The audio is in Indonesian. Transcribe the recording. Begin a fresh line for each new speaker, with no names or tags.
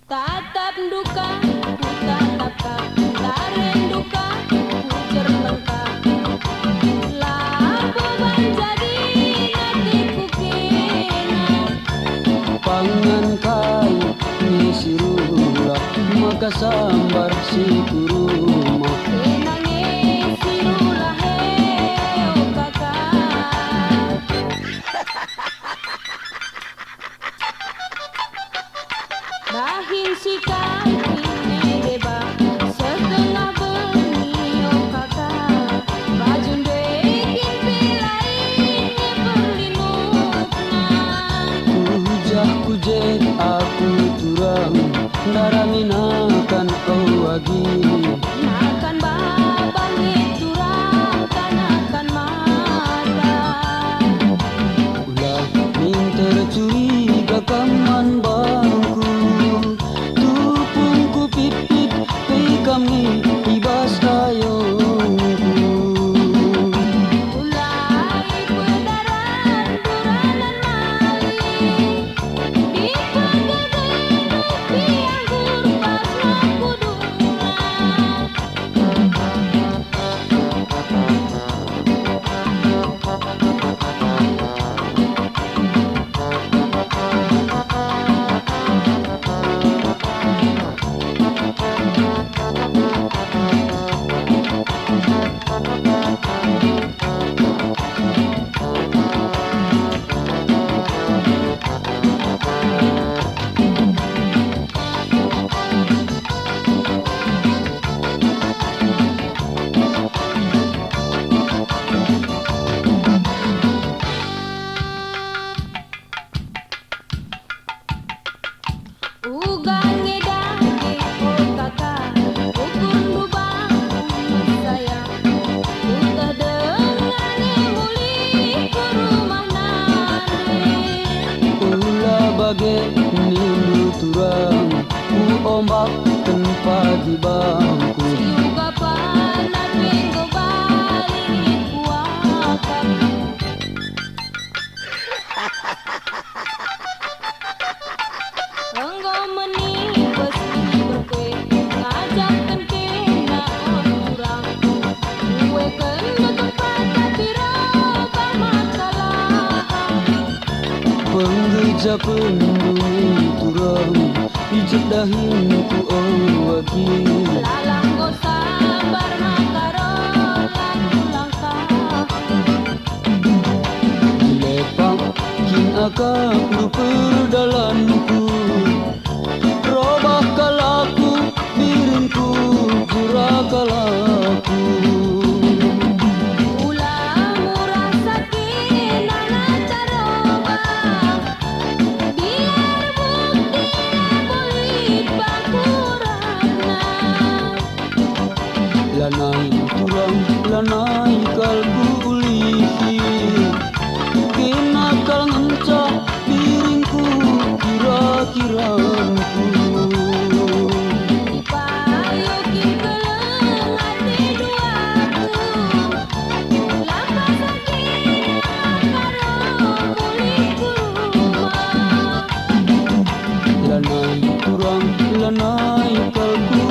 Tatap duka, ku tatapkan, dareng duka, ku jerlengkap. Labu banjadi nanti ku kena.
Pangan kai ni sirula maka sambar si kuruma.
Kenange sirulah heo kakak. Dahin si kaki beba setengah bengi oh kakak. Bajun dekin pilain berlinukna.
Kujah kuje aku turang daraminakan kau lagi.
Nakan babang turang kanakan mata.
Ulah minta curiga kaman bangku. Tupung ku pipit pi kami ibas ayongku.
Ulai pedaran buranan maling. Di pagagay pianggur pas nakudungan. Ugang ngedang oh kakak, ukun lubang sayang. Udah dengan muli ke rumah nande.
Ulah bagai nindu turang ku ombak tempat di bangku.
Juga panas minggu balik kuakak. Engkau menibas berkue ngajakkan kena orang. Kue kena tempat tapi roba makalah.
Penggeja pendungi turang ijek dahin ku awagi.
Lalang go sabar makarolang langkah.
Lepang kin akak lu perdalanku. Robah kalaku diriku jurakalaku.
Ulah murah sakit anak caroba. Biar bukti boleh bangkurana.
Lanai turang lanai kalbu ulihi. Kinakal ngencah diringku kira-kiranku.
Dipayuki keleng hati duaku. Lapas sakit karo muli ku rumah.
Lanai turang lanai kalbu